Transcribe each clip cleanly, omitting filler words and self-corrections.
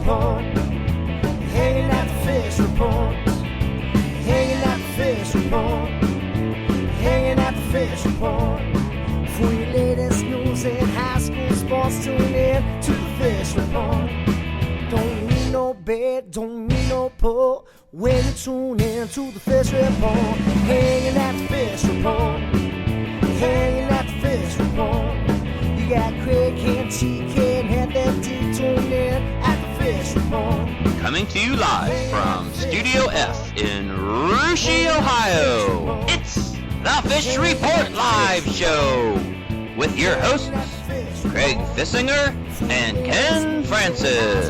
report. Hanging at the fish report. Hanging at the fish report. Hanging at the fish report. For your latest news in high school sports, tune in to the fish report. Don't need no bed, don't need no pull when you tune in to the fish report. Hanging at the fish report. Hanging at the fish report. You got Craig and TK and Head and D tuned in at the fish report. Coming to you live from Studio F in Russia, Ohio. It's the Fish Report Live Show with your hosts, Craig Fissinger and Ken Francis.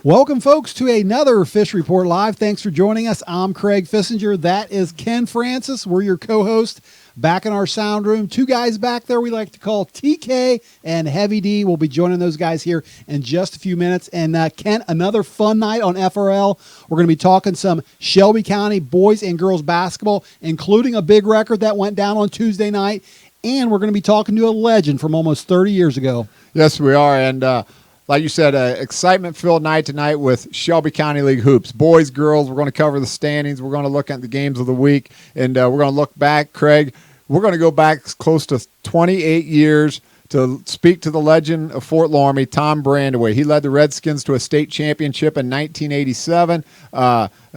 Welcome, folks, to another Fish Report Live. Thanks for joining us. I'm Craig Fissinger. That is Ken Francis. We're your co-host back in our sound room. Two guys back there we like to call TK and Heavy D. We'll be joining those guys here in just a few minutes. And Ken, another fun night on FRL. We're going to be talking some Shelby County boys and girls basketball, including a big record that went down on Tuesday night. And we're going to be talking to a legend from almost 30 years ago. Yes, we are. And like you said, excitement-filled night tonight with Shelby County League hoops. Boys, girls, we're going to cover the standings. We're going to look at the games of the week. And we're going to look back, Craig. We're going to go back close to 28 years to speak to the legend of Fort Loramie, Tom Brandewie. He led the Redskins to a state championship in 1987.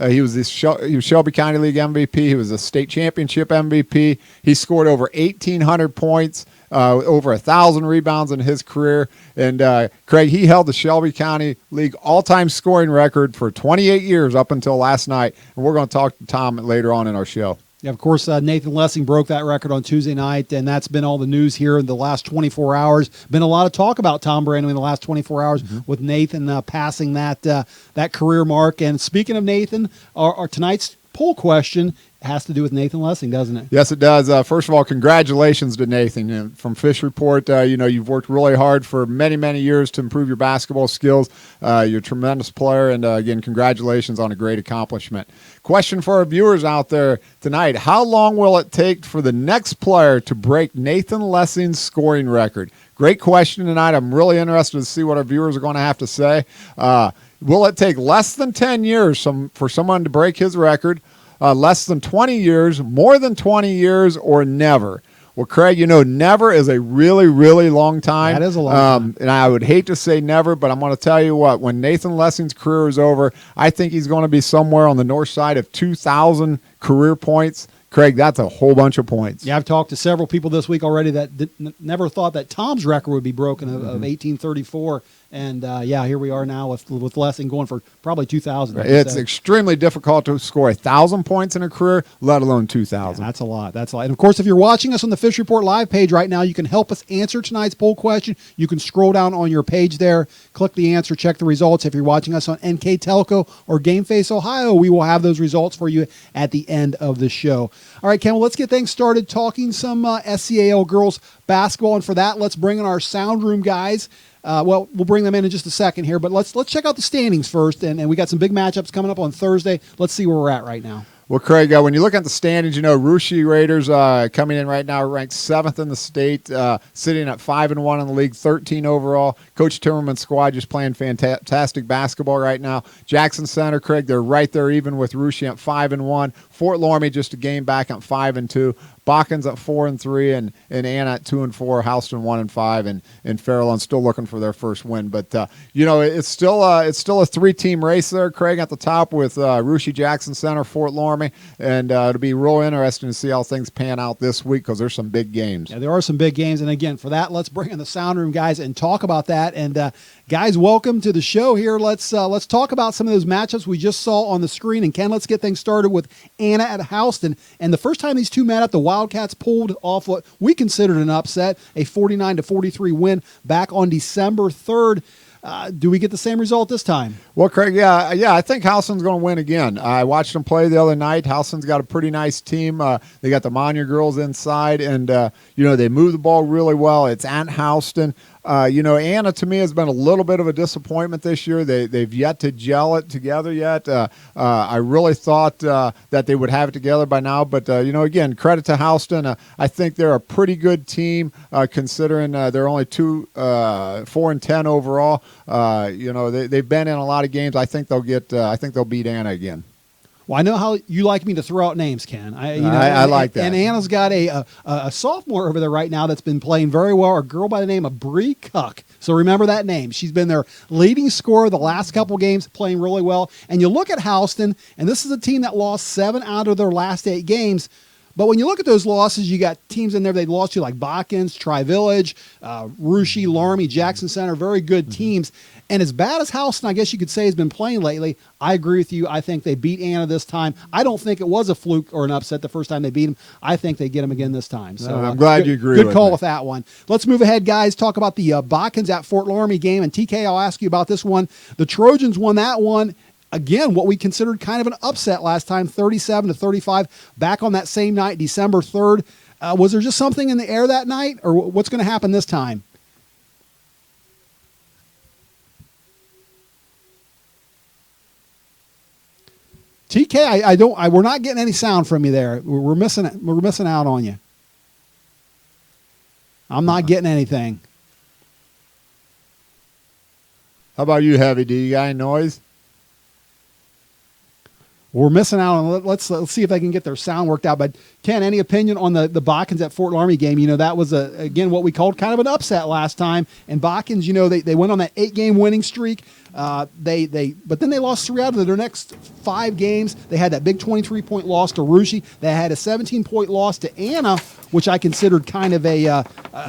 He was Shelby County League MVP. He was a state championship MVP. He scored over 1,800 points, over 1,000 rebounds in his career. And, Craig, he held the Shelby County League all-time scoring record for 28 years up until last night. And we're going to talk to Tom later on in our show. Yeah, of course, Nathan Lessing broke that record on Tuesday night, and that's been all the news here in the last 24 hours. Been a lot of talk about Tom Brandewie in the last 24 hours with Nathan passing that career mark. And speaking of Nathan, our tonight's poll question has to do with Nathan Lessing, doesn't it? Yes, it does. First of all, congratulations to Nathan. From Fish Report, you've worked really hard for many, many years to improve your basketball skills. You're a tremendous player, and again, congratulations on a great accomplishment. Question for our viewers out there tonight: how long will it take for the next player to break Nathan Lessing's scoring record? Great question tonight. I'm really interested to see what our viewers are going to have to say. Will it take less than 10 years for someone to break his record? Less than 20 years, more than 20 years, or never? Well, Craig, never is a really, really long time. That is a long time. And I would hate to say never, but I'm going to tell you what, when Nathan Lessing's career is over, I think he's going to be somewhere on the north side of 2,000 career points. Craig, that's a whole bunch of points. Yeah, I've talked to several people this week already that never thought that Tom's record would be broken of 1834. And, here we are now with Lessing going for probably 2,000. Right. It's extremely difficult to score 1,000 points in a career, let alone 2,000. Yeah, that's a lot. And, of course, if you're watching us on the Fish Report Live page right now, you can help us answer tonight's poll question. You can scroll down on your page there, click the answer, check the results. If you're watching us on NK Telco or GameFace Ohio, we will have those results for you at the end of the show. All right, Ken, well, let's get things started talking some SCAL girls basketball. And for that, let's bring in our sound room guys. We'll bring them in just a second here, but let's check out the standings first, and we got some big matchups coming up on Thursday. Let's see where we're at right now. Well, Craig, when you look at the standings, Russia Raiders coming in right now, ranked 7th in the state, sitting at 5-1 in the league, 13 overall. Coach Timmerman's squad just playing fantastic basketball right now. Jackson Center, Craig, they're right there even with Russia at 5-1. Fort Loramie just a game back at 5-2. Bakken's at 4-3, and Anna at 2-4. Houston 1-5, and Fairlawn still looking for their first win. But it's still a 3-team race there, Craig, at the top with Russia, Jackson Center, Fort Loramie, and it'll be real interesting to see how things pan out this week because there's some big games. Yeah, there are some big games, and again, for that, let's bring in the sound room guys and talk about that. And guys, welcome to the show here. Let's talk about some of those matchups we just saw on the screen. And Ken, let's get things started with Anna at Houston. And the first time these two met up, the Wildcats pulled off what we considered an upset, a 49-43 win back on December 3rd. Do we get the same result this time? Well, Craig, yeah, I think Houston's going to win again. I watched them play the other night. Houston's got a pretty nice team. They got the Monia girls inside, and they move the ball really well. It's at Houston. Anna to me has been a little bit of a disappointment this year. They've yet to gel it together yet. I really thought that they would have it together by now, but again, credit to Houston. I think they're a pretty good team considering they're only 4-10 overall. They've been in a lot of games. I think they'll beat Anna again. Well, I know how you like me to throw out names, Ken. I like that. And Anna's got a sophomore over there right now that's been playing very well, a girl by the name of Bree Cuck. So remember that name. She's been their leading scorer the last couple games, playing really well. And you look at Houston, and this is a team that lost 7 out of their last 8 games. But when you look at those losses, you got teams in there they lost to like Botkins, Tri-Village, Russia, Loramie, Jackson Center, very good teams. And as bad as Houston, I guess you could say, has been playing lately, I agree with you. I think they beat Anna this time. I don't think it was a fluke or an upset the first time they beat them. I think they get them again this time. So I'm glad you agree. Good call with that one. Let's move ahead, guys. Talk about the Botkins at Fort Loramie game. And TK, I'll ask you about this one. The Trojans won that one. Again, what we considered kind of an upset last time, 37-35, back on that same night, December 3rd. Was there just something in the air that night, or what's going to happen this time? TK, we're not getting any sound from you there. We're missing out on you. I'm not getting anything. How about you, Heavy? Do you got any noise? We're missing out on. Let's see if they can get their sound worked out. But Ken, any opinion on the Botkins at Fort Loramie game? That was again what we called kind of an upset last time. And Botkins, they went on that 8-game winning streak. But then they lost 3 out of their next 5 games. They had that big 23-point loss to Russia. They had a 17-point loss to Anna, which I considered kind of a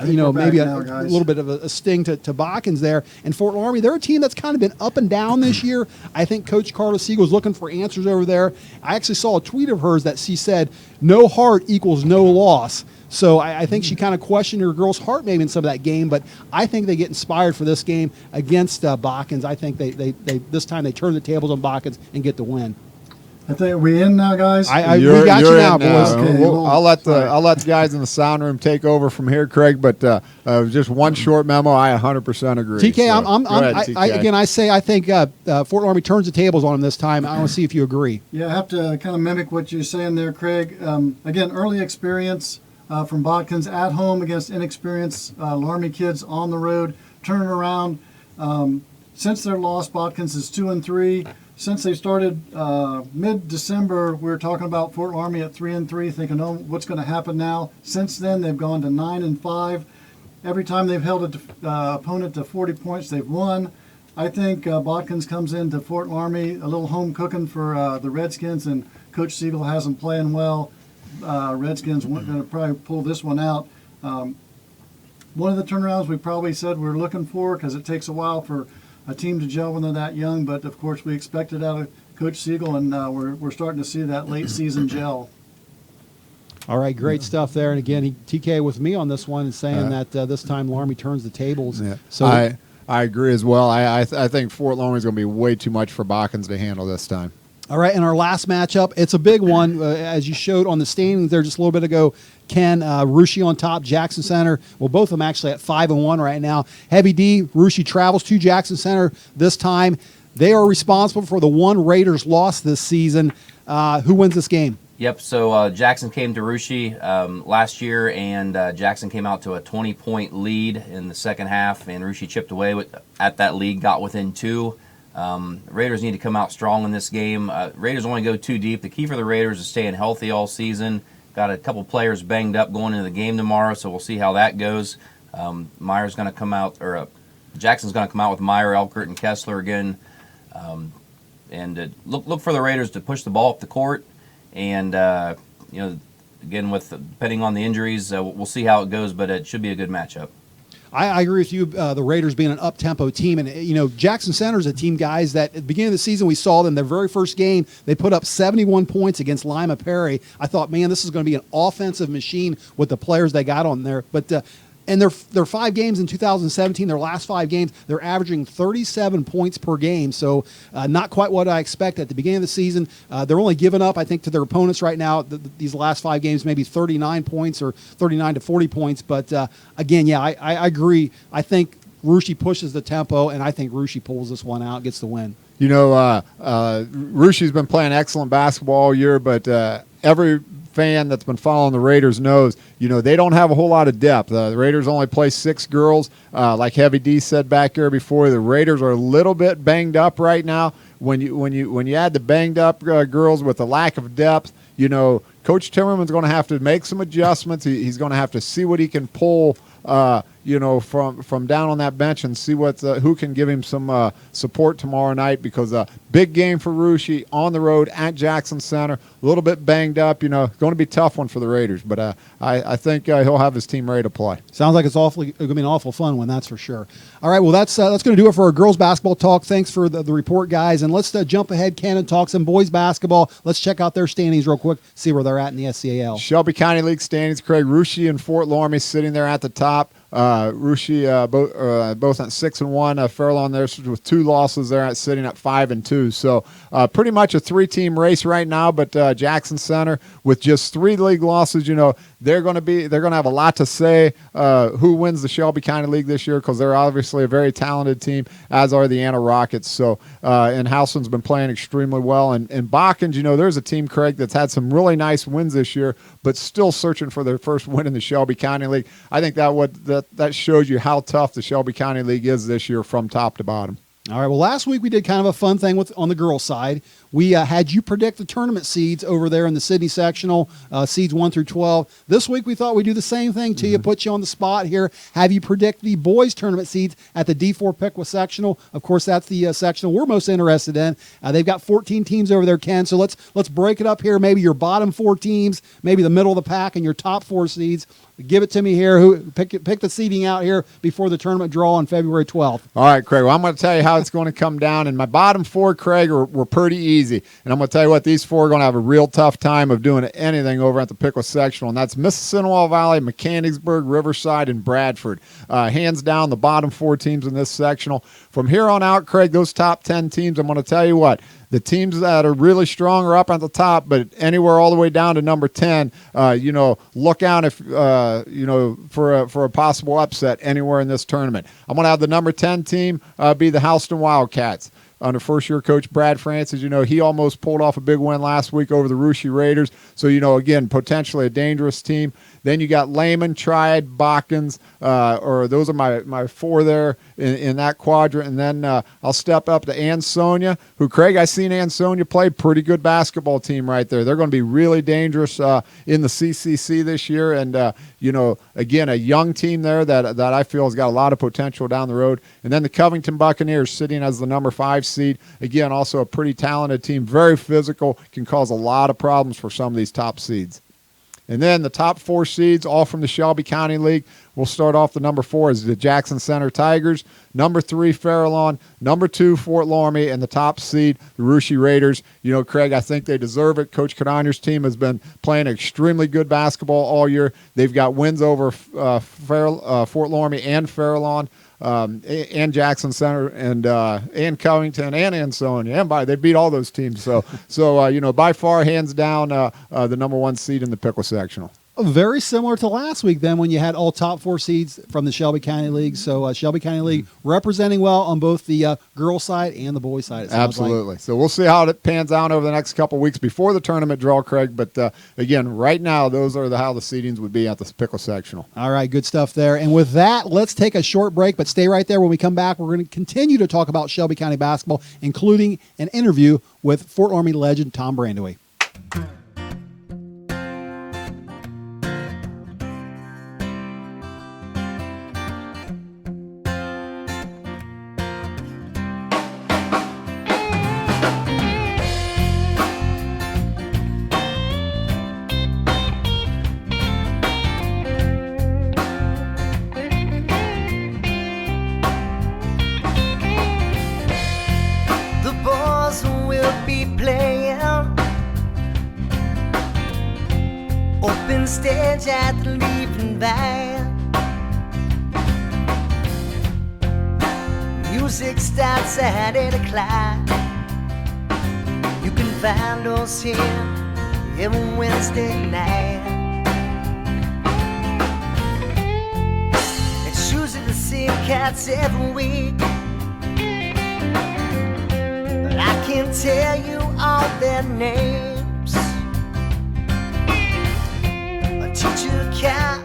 maybe a little bit of a sting to Botkins there. And Fort Loramie, they're a team that's kind of been up and down this year. I think Coach Carla Siegel is looking for answers over there. I actually saw a tweet of hers that she said, "No heart equals no loss." So I think she kind of questioned her girl's heart maybe in some of that game, but I think they get inspired for this game against Botkins. I think they this time they turn the tables on Botkins and get the win. I think, are we in now, guys? We got you now, boys. Okay, I'll let the guys in the sound room take over from here, Craig. But just one short memo. I 100% agree. TK, So, TK. I think Fort Loramie turns the tables on them this time. I want to see if you agree. Yeah, I have to kind of mimic what you're saying there, Craig. Again, early experience from Botkins at home against inexperienced Loramie kids on the road. Turn it around. Since their loss, Botkins is 2-3. Since they started mid-December, we were talking about Fort Loramie at 3-3, thinking, oh, what's going to happen now? Since then, they've gone to 9-5. Every time they've held an opponent to 40 points, they've won. I think Botkins comes into Fort Loramie a little home cooking for the Redskins, and Coach Siegel has them playing well. Redskins weren't going to probably pull this one out. One of the turnarounds we probably said we're looking for, because it takes a while for a team to gel when they're that young, but of course we expect it out of Coach Siegel, and we're starting to see that late season gel. All right, great stuff there. And again, TK with me on this one and saying that this time Loramie turns the tables. Yeah. So I agree as well. I think Fort Loramie is going to be way too much for Botkins to handle this time. All right, and our last matchup, it's a big one. As you showed on the standings there just a little bit ago, Ken, Russia on top, Jackson Center. Well, both of them actually at 5-1 right now. Heavy D, Russia travels to Jackson Center this time. They are responsible for the one Raiders loss this season. Who wins this game? Yep, so Jackson came to Russia last year, and Jackson came out to a 20-point lead in the second half, and Russia chipped away at that lead, got within 2. Raiders need to come out strong in this game. Raiders only go 2 deep. The key for the Raiders is staying healthy all season. Got a couple players banged up going into the game tomorrow, so we'll see how that goes. Meyer's going to come out, or Jackson's going to come out with Meyer, Elkert, and Kessler again. And look for the Raiders to push the ball up the court. And again, depending on the injuries, we'll see how it goes. But it should be a good matchup. I agree with you, the Raiders being an up-tempo team. And, Jackson Center is a team, guys, that at the beginning of the season we saw them, their very first game, they put up 71 points against Lima Perry. I thought, man, this is going to be an offensive machine with the players they got on there. But and their 5 games in 2017, their last 5 games, they're averaging 37 points per game. So not quite what I expect at the beginning of the season. They're only giving up, I think, to their opponents right now, these last 5 games, maybe 39 points or 39 to 40 points. But again, yeah, I agree. I think Russia pushes the tempo, and I think Russia pulls this one out, gets the win. You know, Russia's been playing excellent basketball all year, but every fan that's been following the Raiders knows, you know, they don't have a whole lot of depth. The Raiders only play 6 girls. Like Heavy D said back here before, the Raiders are a little bit banged up right now. When you add the banged up girls with the lack of depth, you know, Coach Timmerman's going to have to make some adjustments. He's going to have to see what he can pull, you know, from down on that bench and see who can give him some support tomorrow night, because big game for Russia on the road at Jackson Center. A little bit banged up, you know, going to be a tough one for the Raiders, but I think he'll have his team ready to play. Sounds like it's going to be an awful fun one, that's for sure. All right, well, that's going to do it for our girls basketball talk. Thanks for the report, guys, and let's jump ahead, Ken, and talk some boys basketball. Let's check out their standings real quick, see where they're at in the SCAL. Shelby County League standings, Craig. Russia and Fort Loramie sitting there at the top. Russia both at 6-1. Fairlawn there with 2 losses there at sitting at 5-2. So pretty much a 3-team race right now. But Jackson Center with just 3 league losses, you know, they're going to have a lot to say who wins the Shelby County League this year, because they're obviously a very talented team, as are the Anna Rockets. So and Howson's been playing extremely well. And Botkins, you know, there's a team, Craig, that's had some really nice wins this year, but still searching for their first win in the Shelby County League. I think that shows you how tough the Shelby County League is this year from top to bottom. All right, well, last week we did kind of a fun thing on the girls' side. We had you predict the tournament seeds over there in the Sydney sectional, seeds 1 through 12. This week we thought we'd do the same thing to you, put you on the spot here, have you predict the boys' tournament seeds at the D4 Piqua sectional. Of course, that's the sectional we're most interested in. They've got 14 teams over there, Ken, so let's break it up here. Maybe your bottom 4 teams, maybe the middle of the pack, and your top 4 seeds. Give it to me here. Pick the seeding out here before the tournament draw on February 12th. All right, Craig. Well, I'm going to tell you how it's going to come down. And my bottom 4, Craig, were pretty easy. And I'm going to tell you what, these 4 are going to have a real tough time of doing anything over at the Piqua sectional. And that's Mississinawa Valley, Mechanicsburg, Riverside, and Bradford. Hands down, the bottom 4 teams in this sectional. From here on out, Craig, those top 10 teams, I'm going to tell you what, the teams that are really strong are up at the top, but anywhere all the way down to number 10, you know, look out if you know, for a possible upset anywhere in this tournament. I'm going to have the number 10 team be the Houston Wildcats. Under first-year coach Brad Francis, you know, he almost pulled off a big win last week over the Russia Raiders. So, you know, again, potentially a dangerous team. Then you got Lehman, Triad, Botkins, or those are my 4 there in that quadrant. And then I'll step up to Ansonia, who, Craig, I seen Ansonia play. Pretty good basketball team right there. They're going to be really dangerous in the CCC this year. And, you know, again, a young team there that I feel has got a lot of potential down the road. And then the Covington Buccaneers sitting as the number 5 seed. Again, also a pretty talented team, very physical, can cause a lot of problems for some of these top seeds. And then the top 4 seeds, all from the Shelby County League. We'll start off the number 4 is the Jackson Center Tigers, number 3 Fairlawn, number 2 Fort Loramie, and the top seed, the Russia Raiders. You know, Craig, I think they deserve it. Coach Cadanier's team has been playing extremely good basketball all year. They've got wins over Fort Loramie and Fairlawn. And Jackson Center and Covington and Ansonia, and they beat all those teams. So you know, by far, hands down, the number 1 seed in the Piqua sectional. Very similar to last week then when you had all top 4 seeds from the Shelby County League. So Shelby County League representing well on both the girls side and the boys side. Absolutely. Like. So we'll see how it pans out over the next couple weeks before the tournament draw, Craig. But again, right now, those are how the seedings would be at the Piqua sectional. All right, good stuff there. And with that, let's take a short break, but stay right there. When we come back, we're going to continue to talk about Shelby County basketball, including an interview with Fort Loramie legend Tom Brandewie. Stage at the Leaping Vine. Music starts at 8 o'clock. You can find us here every Wednesday night. It's usually the same cats every week, but I can't tell you all their names. A teacher cat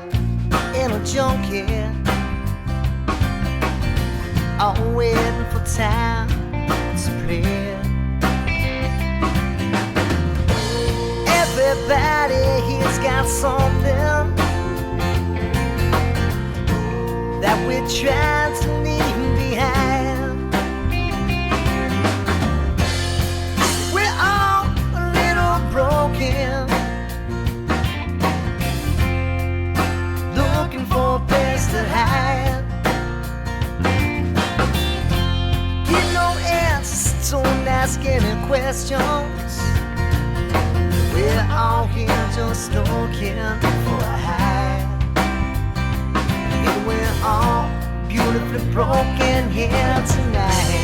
and a junkie, all waiting for time to play. Everybody here's got something that we're trying to leave behind. We're all a little broken, looking for a place to hide. Get no answers, don't ask any questions. We're all here just looking for a high. And we're all beautifully broken here tonight.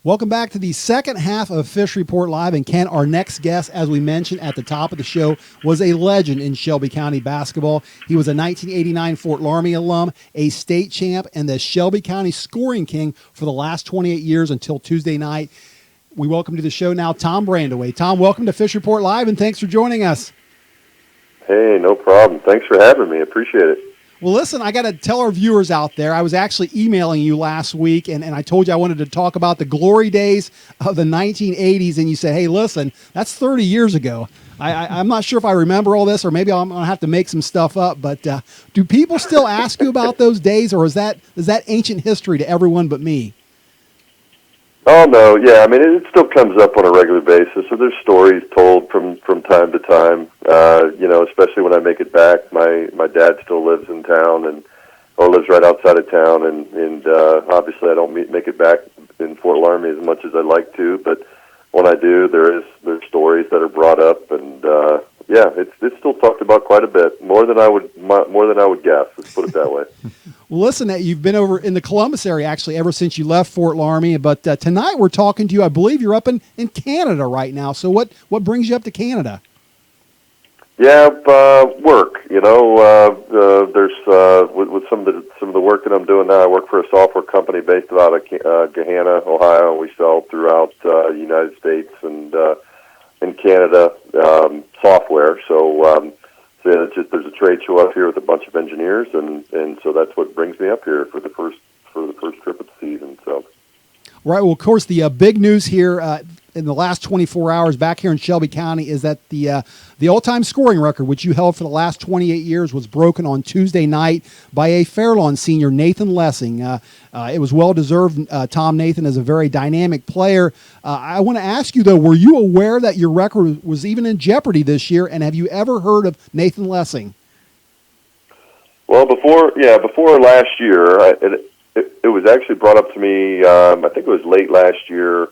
Welcome back to the second half of Fish Report Live. And Ken, our next guest, as we mentioned at the top of the show, was a legend in Shelby County basketball. He was a 1989 Fort Loramie alum, a state champ, and the Shelby County scoring king for the last 28 years until Tuesday night. We welcome to the show now Tom Brandewie. Tom, welcome to Fish Report Live, and thanks for joining us. Hey, no problem. Thanks for having me. Appreciate it. Well, listen, I got to tell our viewers out there, I was actually emailing you last week, and I told you I wanted to talk about the glory days of the 1980s, and you said, hey, listen, that's 30 years ago. I'm not sure if I remember all this, or maybe I'm going to have to make some stuff up, but do people still ask you about those days, or is that ancient history to everyone but me? Oh, no, yeah, I mean, it still comes up on a regular basis, so there's stories told from time to time, especially when I make it back. My dad still lives in town, or lives right outside of town, and obviously I don't make it back in Fort Loramie as much as I'd like to, but when I do, there's stories that are brought up, and it's still talked about quite a bit, more than I would guess, let's put it that way. Well, listen, you've been over in the Columbus area, actually, ever since you left Fort Loramie. But tonight we're talking to you. I believe you're up in Canada right now. So what brings you up to Canada? Yeah, work. There's with some of the work that I'm doing now. I work for a software company based out of Gahanna, Ohio. We sell throughout the United States and in Canada software. So there's a trade show up here with a bunch of engineers, and so that's what brings me up here for the first trip of the season. So, right. Well, of course, the big news here in the last 24 hours back here in Shelby County is that the all-time scoring record, which you held for the last 28 years, was broken on Tuesday night by a Fairlawn senior, Nathan Lessing. It was well-deserved. Tom Nathan is a very dynamic player. I want to ask you, though, were you aware that your record was even in jeopardy this year, and have you ever heard of Nathan Lessing? Well, before last year, it was actually brought up to me. I think it was late last year.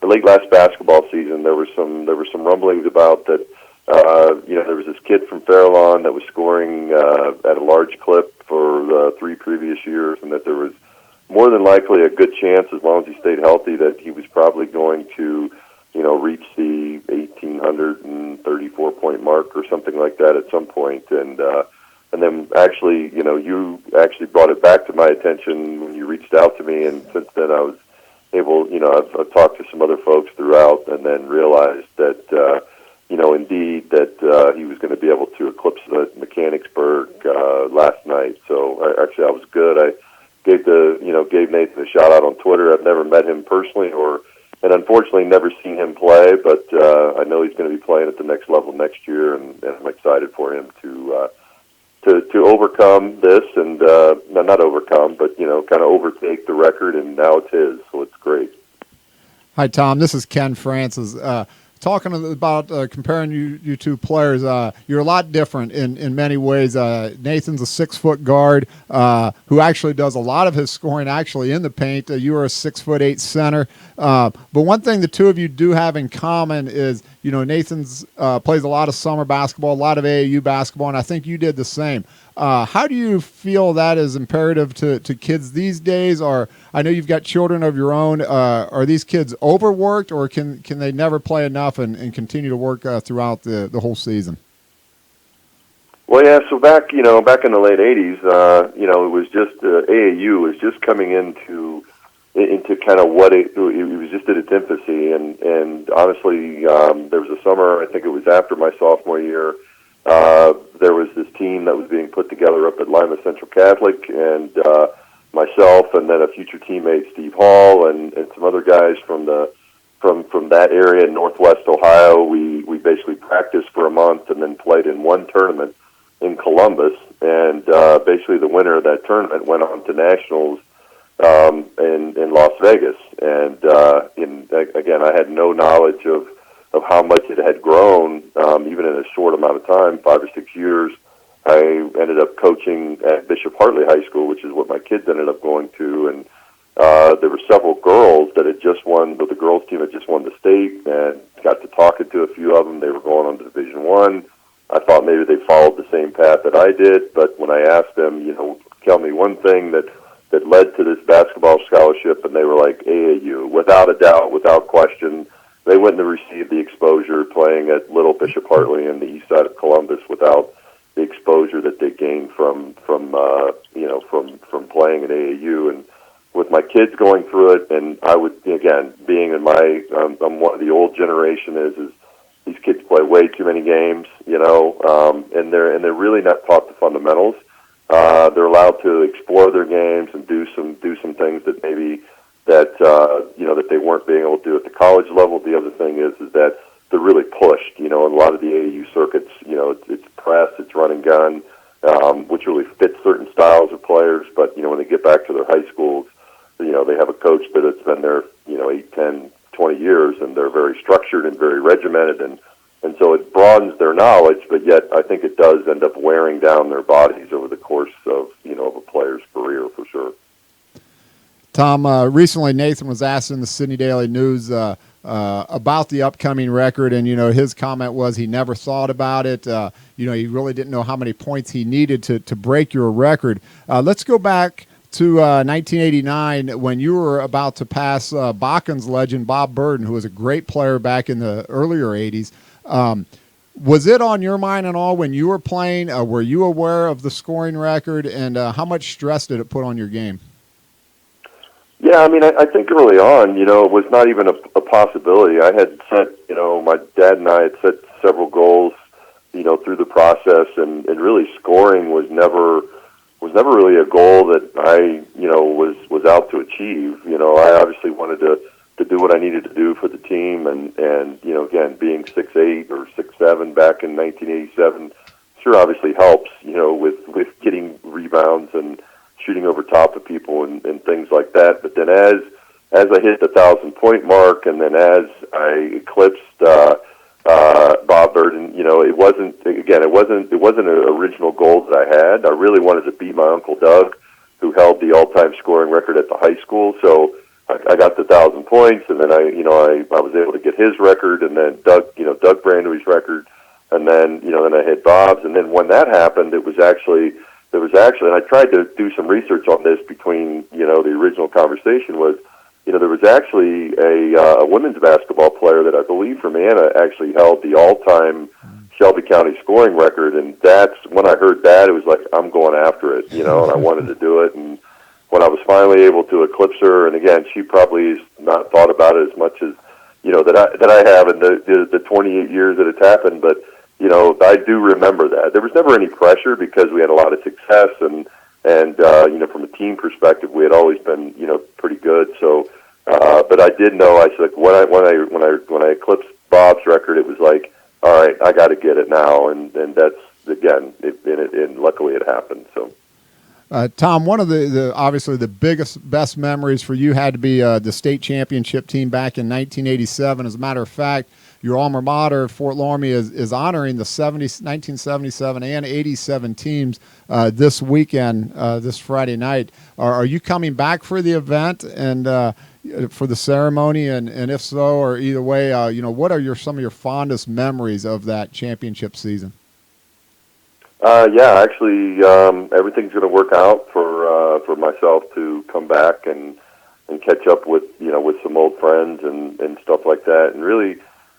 The late last basketball season, there were some rumblings about that. There was this kid from Fairlawn that was scoring at a large clip for the 3 previous years, and that there was more than likely a good chance, as long as he stayed healthy, that he was probably going to, reach the 1,834 point mark or something like that at some point. And then actually, you actually brought it back to my attention when you reached out to me, and since then I was able, I've talked to some other folks throughout, and then realized that, indeed that he was going to be able to eclipse the Mechanicsburg last night. So I was good. I gave Nathan a shout out on Twitter. I've never met him personally, and unfortunately never seen him play, but I know he's going to be playing at the next level next year, and I'm excited for him to overcome this, and not overcome, but kind of overtake the record, and now it's his, so it's great. Hi, Tom. This is Ken Francis. Talking about comparing you two players, you're a lot different in many ways. Nathan's a 6-foot guard who actually does a lot of his scoring actually in the paint. You are a 6'8" center. But one thing the two of you do have in common is Nathan's plays a lot of summer basketball, a lot of AAU basketball, and I think you did the same. How do you feel that is imperative to kids these days? Or I know you've got children of your own. Are these kids overworked, or can they never play enough and continue to work throughout the whole season? Well, yeah. So back in the late '80s, it was just AAU was just coming into kind of what it was just at its infancy, and honestly, there was a summer. I think it was after my sophomore year. There was this team that was being put together up at Lima Central Catholic, and myself, and then a future teammate, Steve Hall, and some other guys from that area in Northwest Ohio. We basically practiced for a month and then played in one tournament in Columbus, and basically the winner of that tournament went on to nationals in Las Vegas. And again, I had no knowledge of how much it had grown, even in a short amount of time, 5 or 6 years. I ended up coaching at Bishop Hartley High School, which is what my kids ended up going to, and there were several girls that had just won, but the girls team had just won the state, and got to talking to a few of them. They were going on to Division I. I thought maybe they followed the same path that I did, but when I asked them, tell me one thing that led to this basketball scholarship, and they were like, AAU, without a doubt, without question. They wouldn't have received the exposure playing at Little Bishop Hartley in the east side of Columbus without the exposure that they gained from playing at AAU. And with my kids going through it, and I would, again, being in I'm one of the old generation is these kids play way too many games, and they're really not taught the fundamentals. They're allowed to explore their games and do some things that maybe that they weren't being able to do at the college level. The other thing is that they're really pushed. In a lot of the AAU circuits, it's press, it's run and gun, which really fits certain styles of players. But when they get back to their high schools, they have a coach that's been there 8, 10, 20 years, and they're very structured and very regimented, and so it broadens their knowledge, but yet I think it does end up wearing down their bodies over the course of of a player's career, for sure. Tom, recently Nathan was asked in the Sydney Daily News about the upcoming record, and his comment was he never thought about it. He really didn't know how many points he needed to break your record. Let's go back to 1989 when you were about to pass Bakken's legend Bob Burden, who was a great player back in the earlier 80s. Was it on your mind at all when you were playing? Were you aware of the scoring record, and how much stress did it put on your game? Yeah, I think early on, it was not even a possibility. I had set, my dad and I had set several goals, through the process, and really scoring was never really a goal that I, was out to achieve. I obviously wanted to do what I needed to do for the team, and again, being 6'8" or 6'7" back in 1987 sure obviously helps, with getting rebounds and shooting over top of people and things like that. But then as I hit the 1,000-point mark, and then as I eclipsed Bob Burden, it wasn't an original goal that I had. I really wanted to beat my Uncle Doug, who held the all-time scoring record at the high school. So I got the 1,000 points, and then I was able to get his record, and then Doug Brandewie's record, and then I hit Bob's, and then when that happened, there was actually, and I tried to do some research on this between the original conversation was, there was actually a women's basketball player that I believe from Anna actually held the all-time Shelby County scoring record, and that's when I heard that, it was like, I'm going after it, and I wanted to do it. And when I was finally able to eclipse her, and again, she probably has not thought about it as much as that I have in the 28 years that it's happened, but I do remember that there was never any pressure because we had a lot of success, and from a team perspective, we had always been pretty good. So, but I did know, I said, when I eclipsed Bob's record, it was like, all right, I got to get it now, and that's again, and luckily it happened. So. Tom, one of the obviously the best memories for you had to be the state championship team back in 1987. As a matter of fact, your alma mater, Fort Loramie, is honoring the 1977 and 87 teams this weekend, this Friday night. Are you coming back for the event and for the ceremony? And if so, or either way, what are some of your fondest memories of that championship season? Yeah, actually, everything's going to work out for myself to come back and catch up with some old friends and stuff like that. And really,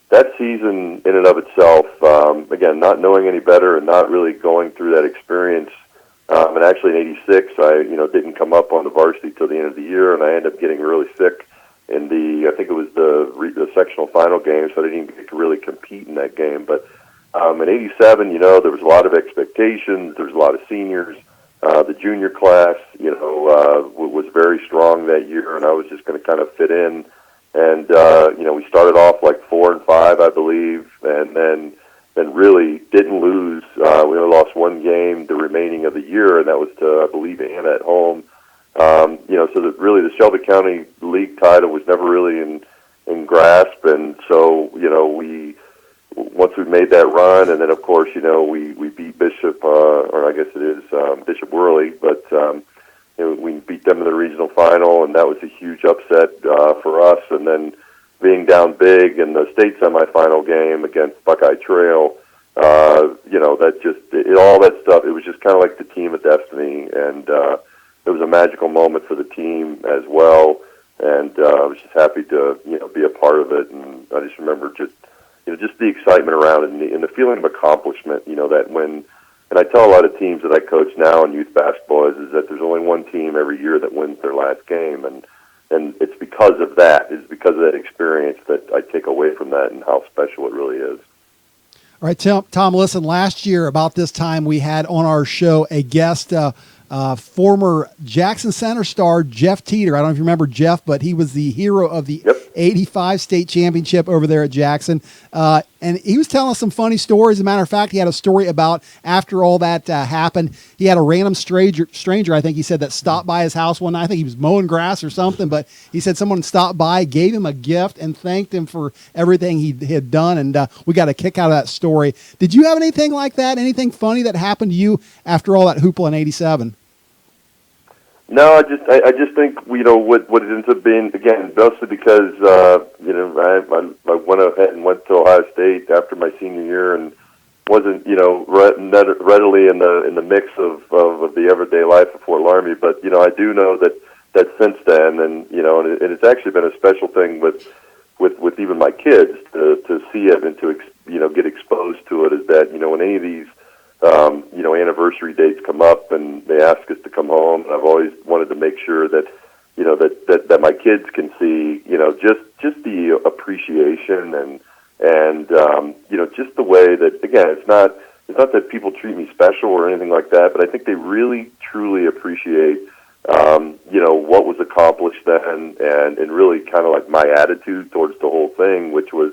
that season in and of itself, again, not knowing any better and not really going through that experience. And actually, in '86, I didn't come up on the varsity till the end of the year, and I ended up getting really sick in I think it was the sectional final game, so I didn't even get to really compete in that game, but. In '87, there was a lot of expectations. There was a lot of seniors. The junior class, was very strong that year, and I was just going to kind of fit in. And we started off like 4-5, I believe, and then really didn't lose. We only lost one game the remaining of the year, and that was to, I believe, Anna at home. So that really the Shelby County League title was never really in grasp, and so once we made that run, and then of course, we beat Bishop, or I guess it is Bishop Worley, but we beat them in the regional final, and that was a huge upset for us. And then being down big in the state semifinal game against Buckeye Trail, that just all that stuff. It was just kind of like the team of destiny, and it was a magical moment for the team as well. And I was just happy to be a part of it, and I just remember just the excitement around it and the feeling of accomplishment, that and I tell a lot of teams that I coach now in youth basketball is that there's only one team every year that wins their last game. And it's because of that, it's because of that experience that I take away from that and how special it really is. All right, Tom, listen, last year about this time we had on our show a guest, former Jackson Center star Jeff Teeter. I don't know if you remember Jeff, but he was the hero of the 85 state championship over there at Jackson. And he was telling us some funny stories. As a matter of fact, he had a story about after all that happened, he had a random stranger, I think he said, that stopped by his house one night. I think he was mowing grass or something, but he said someone stopped by, gave him a gift, and thanked him for everything he had done. And we got a kick out of that story. Did you have anything like that? Anything funny that happened to you after all that hoopla in '87? No, I just think what it ends up being, again, mostly because I went ahead and went to Ohio State after my senior year and wasn't readily in the mix of the everyday life of Fort Loramie. But I do know that since then, and and it's actually been a special thing with even my kids to see it and to get exposed to it. Is that when any of these anniversary dates come up and they ask us to come home, and I've always wanted to make sure that that my kids can see just the appreciation and just the way that, again, it's not that people treat me special or anything like that, but I think they really truly appreciate what was accomplished then, and really kind of like my attitude towards the whole thing, which was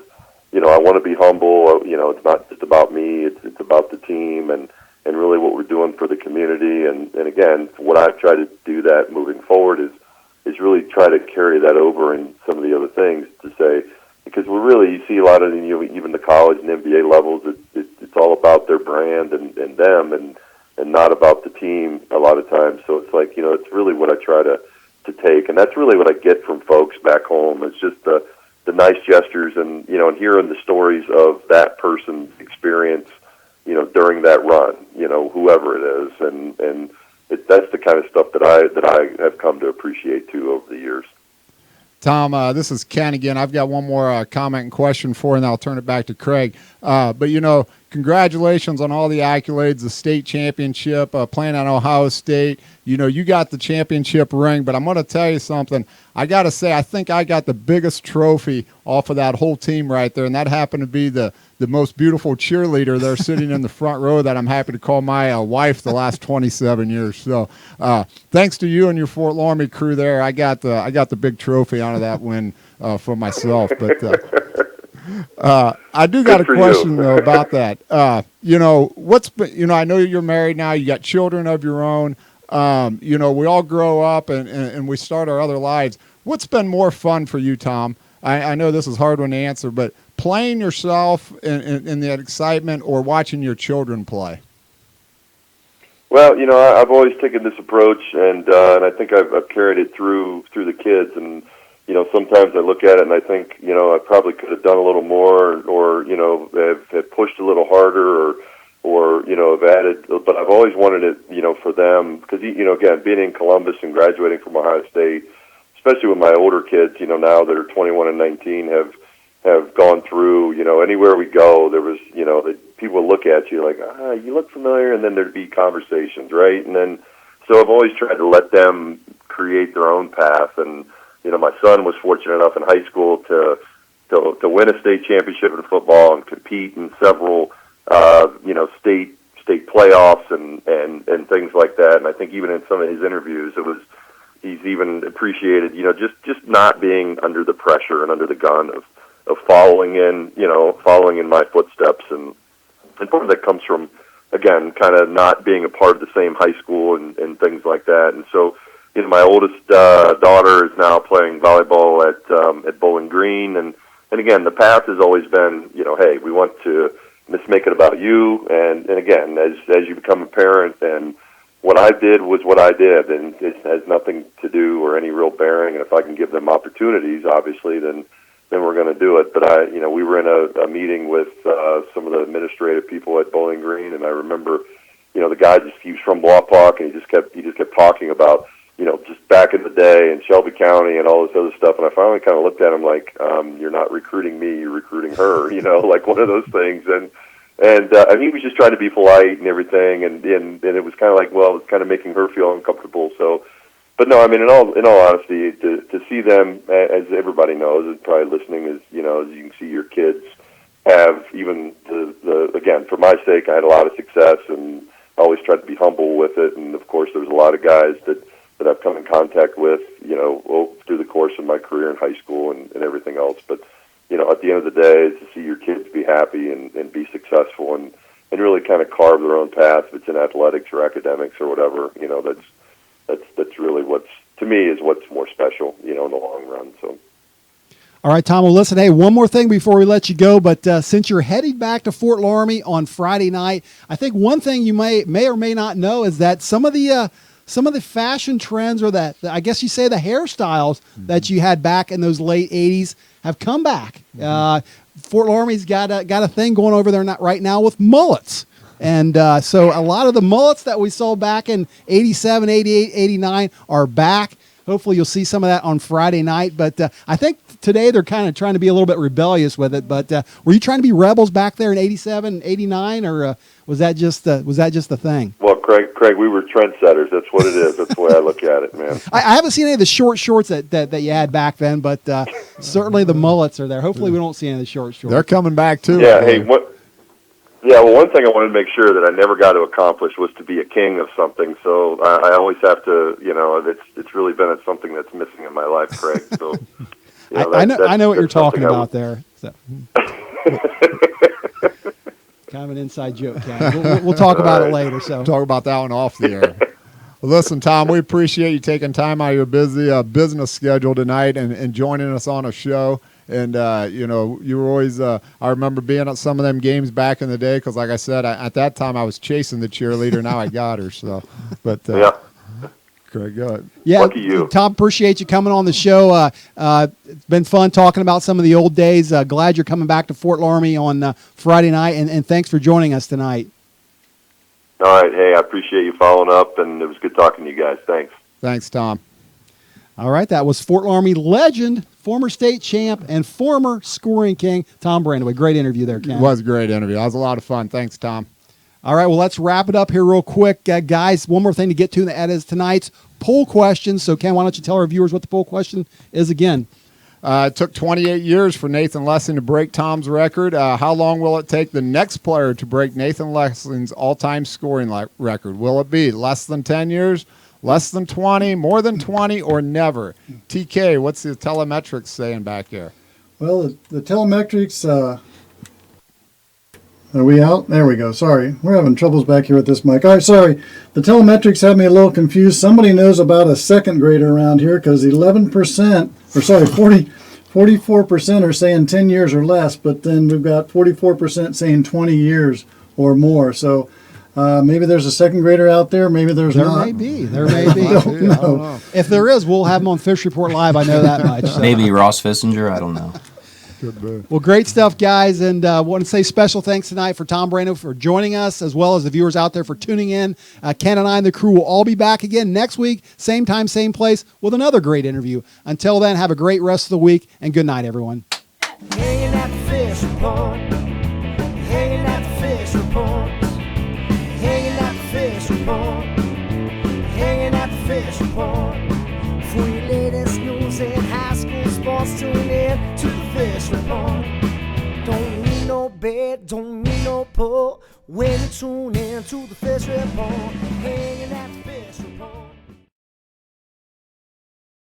I want to be humble. It's not just about me. It's about the team and really what we're doing for the community. And again, what I've tried to do that moving forward is really try to carry that over in some of the other things to say, because you see a lot of even the college and NBA levels, it's all about their brand and them and not about the team a lot of times. So it's like, it's really what I try to take. And that's really what I get from folks back home. It's just the nice gestures and hearing the stories of that person's experience, during that run, whoever it is, and that's the kind of stuff that I have come to appreciate too over the years. Tom, this is Ken again. I've got one more comment and question for you, and I'll turn it back to Craig. But congratulations on all the accolades, the state championship, playing at Ohio State. You got the championship ring, but I'm going to tell you something. I got to say, I think I got the biggest trophy off of that whole team right there, and that happened to be the most beautiful cheerleader there sitting in the front row that I'm happy to call my wife the last 27 years. So thanks to you and your Fort Loramie crew there, I got the big trophy out of that win for myself. But I do got a question though about that. I know you're married now. You got children of your own. We all grow up and we start our other lives. What's been more fun for you, Tom? I know this is a hard one to answer, but playing yourself in that excitement or watching your children play? Well, I've always taken this approach, and I think I've carried it through the kids. And sometimes I look at it and I think, I probably could have done a little more, or have pushed a little harder, or have added. But I've always wanted it, for them, because again, being in Columbus and graduating from Ohio State, especially with my older kids, now that are 21 and 19, have gone through. Anywhere we go, there was, people would look at you like, you look familiar, and then there'd be conversations, right? And then, so I've always tried to let them create their own path. And my son was fortunate enough in high school to win a state championship in football and compete in several, state playoffs and things like that. And I think even in some of his interviews, he's even appreciated, just not being under the pressure and under the gun of following in my footsteps. And part of that comes from, again, kind of not being a part of the same high school and things like that. And so, my oldest daughter is now playing volleyball at Bowling Green. And again, the path has always been, hey, we want to make it about you. And again, as you become a parent, and what I did was what I did, and it has nothing to do or any real bearing. And if I can give them opportunities, obviously, then we're going to do it. But we were in a meeting with some of the administrative people at Bowling Green, and I remember, the guy he was from Wapak, and he just kept talking about, just back in the day in Shelby County and all this other stuff. And I finally kind of looked at him like, you're not recruiting me, you're recruiting her, like one of those things. And he was just trying to be polite and everything. And it was kind of like, well, it's kind of making her feel uncomfortable. So, but no, I mean, in all honesty, to see them, as everybody knows, and probably listening, as you can see your kids have even again, for my sake, I had a lot of success, and I always tried to be humble with it. And of course, there's a lot of guys that I've come in contact with, through the course of my career in high school and everything else. But, at the end of the day, is to see your kids be happy and be successful and really kind of carve their own path, if it's in athletics or academics or whatever. That's really to me, is what's more special, in the long run. So. All right, Tom. Well, listen, hey, one more thing before we let you go. But since you're heading back to Fort Loramie on Friday night, I think one thing you may or may not know is that some of the fashion trends, or that, I guess you say, the hairstyles that you had back in those late 80s have come back. Fort Loramie's got a thing going over there right now with mullets. And so a lot of the mullets that we saw back in 87, 88, 89 are back. Hopefully you'll see some of that on Friday night. But I think today they're kind of trying to be a little bit rebellious with it. But were you trying to be rebels back there in 87, 89, or was that just the thing? Well, Craig, we were trendsetters. That's what it is. That's the way I look at it, man. I haven't seen any of the short shorts that you had back then, but certainly the mullets are there. Hopefully we don't see any of the short shorts. They're coming back too. Yeah. Hey, well, one thing I wanted to make sure that I never got to accomplish was to be a king of something. So I always have to, it's really been something that's missing in my life, Craig. So I know what you're talking about there. So. Kind of an inside joke, Ken. We'll talk about it later. So talk about that one off the air. Well, listen, Tom, we appreciate you taking time out of your busy business schedule tonight and joining us on a show. And, you were always, I remember being at some of them games back in the day, because like I said, at that time I was chasing the cheerleader. Now I got her. So, but, yeah. Craig, go ahead. Yeah, lucky you. Tom, appreciate you coming on the show. It's been fun talking about some of the old days. Glad you're coming back to Fort Loramie on Friday night, and thanks for joining us tonight. All right. Hey, I appreciate you following up, and it was good talking to you guys. Thanks. Thanks, Tom. All right, that was Fort Loramie legend, former state champ, and former scoring king, Tom Brandewie. Great interview there, Ken. It was a great interview. That was a lot of fun. Thanks, Tom. All right, well, let's wrap it up here real quick. Guys, one more thing to get to, and that is tonight's poll question. So, Ken, why don't you tell our viewers what the poll question is again? It took 28 years for Nathan Lessing to break Tom's record. How long will it take the next player to break Nathan Lessing's all-time scoring record? Will it be less than 10 years, less than 20, more than 20, or never? TK, what's the telemetrics saying back here? Well, the telemetrics, are we out? There we go. Sorry. We're having troubles back here with this mic. All right, sorry. The telemetrics have me a little confused. Somebody knows about a second grader around here, because 40% 44% are saying 10 years or less, but then we've got 44% saying 20 years or more. So maybe there's a second grader out there. Maybe there's There not. may be. There may be. I don't know. If there is, we'll have him on Fish Report Live. I know that much. So. Maybe Ross Fissinger. I don't know. Well, great stuff, guys. And want to say special thanks tonight for Tom Brandewie for joining us, as well as the viewers out there for tuning in. Ken and I and the crew will all be back again next week, same time, same place, with another great interview. Until then, have a great rest of the week, and good night, everyone. Hanging at the fish report. Hanging at the fish report. Hanging at the fish report. Hanging at the fish report. For your latest news in high school sports, tune in to the fish report. Don't need no bed, don't need no pull. When you tune in to the fish report. Hanging at the fish report.